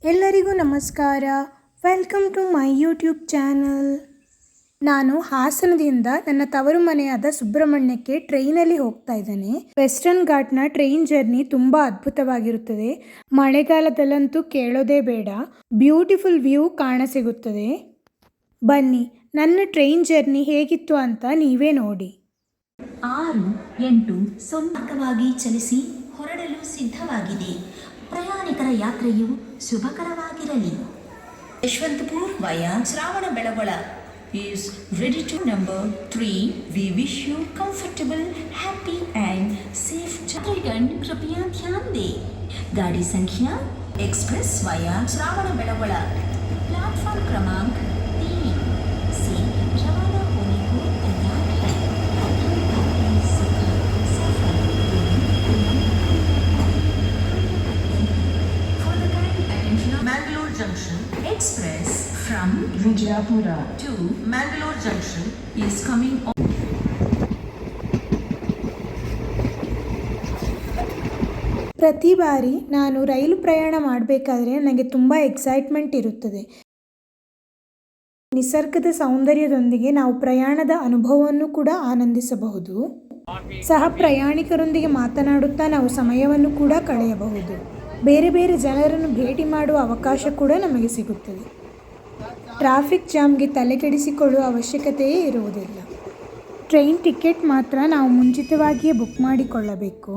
ಎಲ್ಲರಿಗೂ ನಮಸ್ಕಾರ. Welcome to my YouTube channel. ನಾನು ಹಾಸನದಿಂದ ನನ್ನ ತವರು ಮನೆಯಾದ ಸುಬ್ರಹ್ಮಣ್ಯಕ್ಕೆ ಟ್ರೈನಲ್ಲಿ ಹೋಗ್ತಾ ಇದ್ದೇನೆ. ವೆಸ್ಟರ್ನ್ ಘಾಟ್ನ ಟ್ರೈನ್ ಜರ್ನಿ ತುಂಬ ಅದ್ಭುತವಾಗಿರುತ್ತದೆ. ಮಳೆಗಾಲದಲ್ಲಂತೂ ಕೇಳೋದೇ ಬೇಡ, ಬ್ಯೂಟಿಫುಲ್ ವ್ಯೂ ಕಾಣಸಿಗುತ್ತದೆ. ಬನ್ನಿ, ನನ್ನ ಟ್ರೈನ್ ಜರ್ನಿ ಹೇಗಿತ್ತು ಅಂತ ನೀವೇ ನೋಡಿ. 6-8 ಸೊಂದಕವಾಗಿ ಚಲಿಸಿ ಹೊರಡಲು ಸಿದ್ಧವಾಗಿದೆ. ಪ್ರಯಾಣಿಕರ ಯಾತ್ರೆಯು ಶುಭಕರವಾಗಿರಲಿ. Yesvantpur via Shravanabelagola is ready to number 3. We wish you comfortable, happy and safe यात्रीगण कृपया ध्यान दें. गाड़ी संख्या एक्सप्रेस वाया श्रावणबेळगोळ प्लेटफॉर्म क्रमांक 3 से रवाना होने को तैयार है. For the kind attention of Mangalore Junction Express from Vijayapura to Mangalore Junction is coming on. ಪ್ರತಿ ಬಾರಿ ನಾನು ರೈಲು ಪ್ರಯಾಣ ಮಾಡಬೇಕಾದ್ರೆ ನನಗೆ ತುಂಬ ಎಕ್ಸೈಟ್ಮೆಂಟ್ ಇರುತ್ತದೆ. ನಿಸರ್ಗದ ಸೌಂದರ್ಯದೊಂದಿಗೆ ನಾವು ಪ್ರಯಾಣದ ಅನುಭವವನ್ನು ಕೂಡ ಆನಂದಿಸಬಹುದು. ಸಹ ಪ್ರಯಾಣಿಕರೊಂದಿಗೆ ಮಾತನಾಡುತ್ತಾ ನಾವು ಸಮಯವನ್ನು ಕೂಡ ಕಳೆಯಬಹುದು. ಬೇರೆ ಬೇರೆ ಜನರನ್ನು ಭೇಟಿ ಮಾಡುವ ಅವಕಾಶ ಕೂಡ ನಮಗೆ ಸಿಗುತ್ತದೆ. ಟ್ರಾಫಿಕ್ ಜಾಮ್ಗೆ ತಲೆಕೆಡಿಸಿಕೊಳ್ಳುವ ಅವಶ್ಯಕತೆಯೇ ಇರುವುದಿಲ್ಲ. ಟ್ರೈನ್ ಟಿಕೆಟ್ ಮಾತ್ರ ನಾವು ಮುಂಚಿತವಾಗಿಯೇ ಬುಕ್ ಮಾಡಿಕೊಳ್ಳಬೇಕು.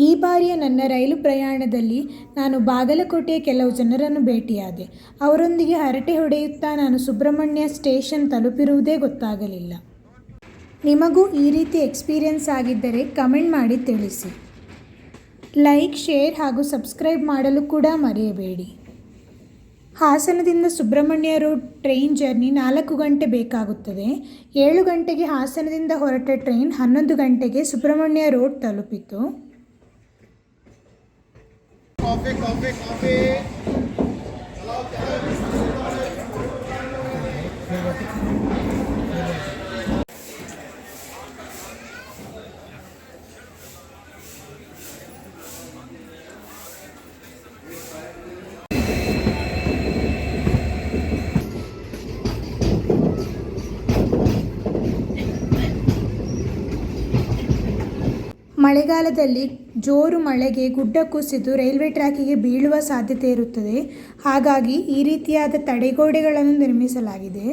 ಈ ಬಾರಿಯ ನನ್ನ ರೈಲು ಪ್ರಯಾಣದಲ್ಲಿ ನಾನು ಬಾಗಲಕೋಟೆಯ ಕೆಲವು ಜನರನ್ನು ಭೇಟಿಯಾದೆ. ಅವರೊಂದಿಗೆ ಹರಟೆ ಹೊಡೆಯುತ್ತಾ ನಾನು ಸುಬ್ರಹ್ಮಣ್ಯ ಸ್ಟೇಷನ್ ತಲುಪಿರುವುದೇ ಗೊತ್ತಾಗಲಿಲ್ಲ. ನಿಮಗೂ ಈ ರೀತಿ ಎಕ್ಸ್ಪೀರಿಯನ್ಸ್ ಆಗಿದ್ದರೆ ಕಮೆಂಟ್ ಮಾಡಿ ತಿಳಿಸಿ. ಲೈಕ್, ಶೇರ್ ಹಾಗೂ ಸಬ್ಸ್ಕ್ರೈಬ್ ಮಾಡಲು ಕೂಡ ಮರೆಯಬೇಡಿ. ಹಾಸನದಿಂದ ಸುಬ್ರಹ್ಮಣ್ಯ ರೋಡ್ ಟ್ರೈನ್ ಜರ್ನಿ 4 ಗಂಟೆ ಬೇಕಾಗುತ್ತದೆ. 7 ಗಂಟೆಗೆ ಹಾಸನದಿಂದ ಹೊರಟ ಟ್ರೈನ್ 11 ಗಂಟೆಗೆ ಸುಬ್ರಹ್ಮಣ್ಯ ರೋಡ್ ತಲುಪಿತು. ಮಳೆಗಾಲದಲ್ಲಿ ಜೋರು ಮಳೆಗೆ ಗುಡ್ಡ ಕುಸಿದು ರೈಲ್ವೆ ಟ್ರ್ಯಾಕಿಗೆ ಬೀಳುವ ಸಾಧ್ಯತೆ ಇರುತ್ತದೆ. ಹಾಗಾಗಿ ಈ ರೀತಿಯಾದ ತಡೆಗೋಡೆಗಳನ್ನು ನಿರ್ಮಿಸಲಾಗಿದೆ.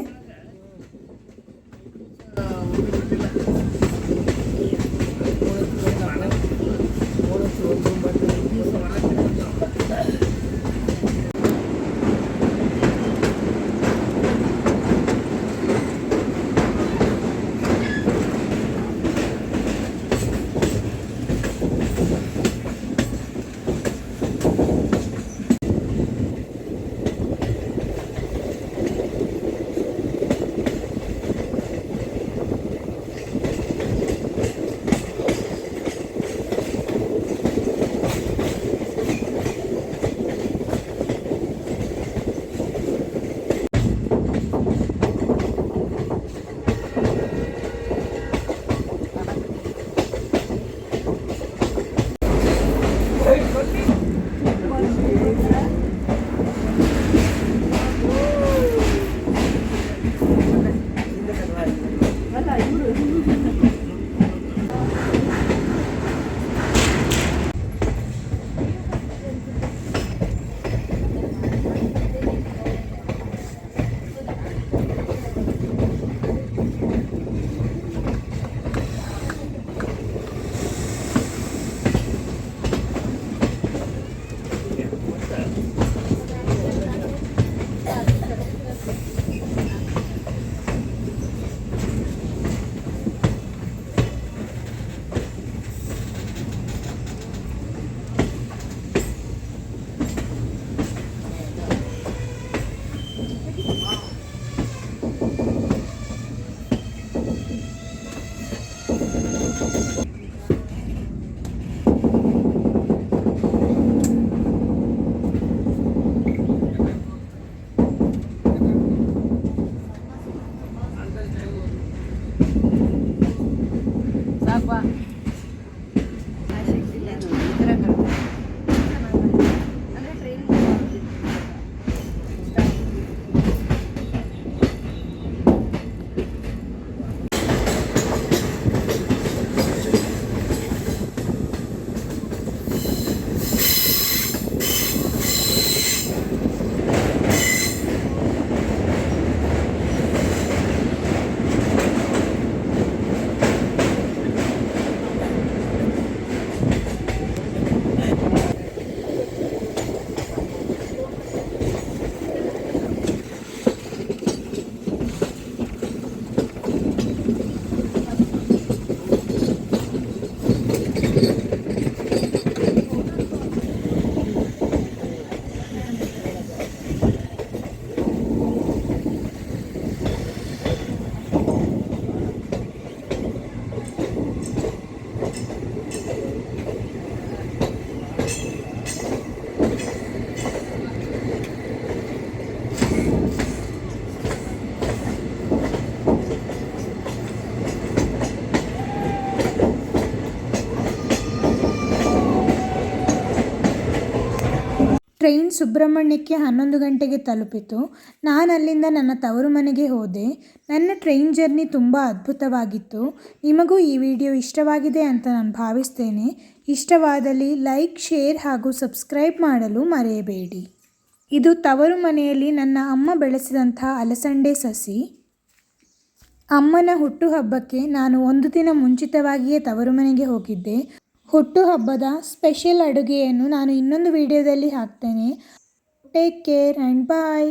ಟ್ರೈನ್ ಸುಬ್ರಹ್ಮಣ್ಯಕ್ಕೆ 11 ಗಂಟೆಗೆ ತಲುಪಿತು. ನಾನು ಅಲ್ಲಿಂದ ನನ್ನ ತವರು ಮನೆಗೆ ಹೋದೆ. ನನ್ನ ಟ್ರೈನ್ ಜರ್ನಿ ತುಂಬ ಅದ್ಭುತವಾಗಿತ್ತು. ನಿಮಗೂ ಈ ವಿಡಿಯೋ ಇಷ್ಟವಾಗಿದೆ ಅಂತ ನಾನು ಭಾವಿಸ್ತೇನೆ. ಇಷ್ಟವಾದಲ್ಲಿ ಲೈಕ್, ಶೇರ್ ಹಾಗೂ ಸಬ್ಸ್ಕ್ರೈಬ್ ಮಾಡಲು ಮರೆಯಬೇಡಿ. ಇದು ತವರು ಮನೆಯಲ್ಲಿ ನನ್ನ ಅಮ್ಮ ಬೆಳೆಸಿದಂಥ ಅಲಸಂಡೆ ಸಸಿ. ಅಮ್ಮನ ಹುಟ್ಟುಹಬ್ಬಕ್ಕೆ ನಾನು 1 ದಿನ ಮುಂಚಿತವಾಗಿಯೇ ತವರು ಮನೆಗೆ ಹೋಗಿದ್ದೆ. ಹುಟ್ಟುಹಬ್ಬದ ಸ್ಪೆಷಲ್ ಅಡುಗೆಯನ್ನು ನಾನು ಇನ್ನೊಂದು ವಿಡಿಯೋದಲ್ಲಿ ಹಾಕ್ತೇನೆ. Take care and bye.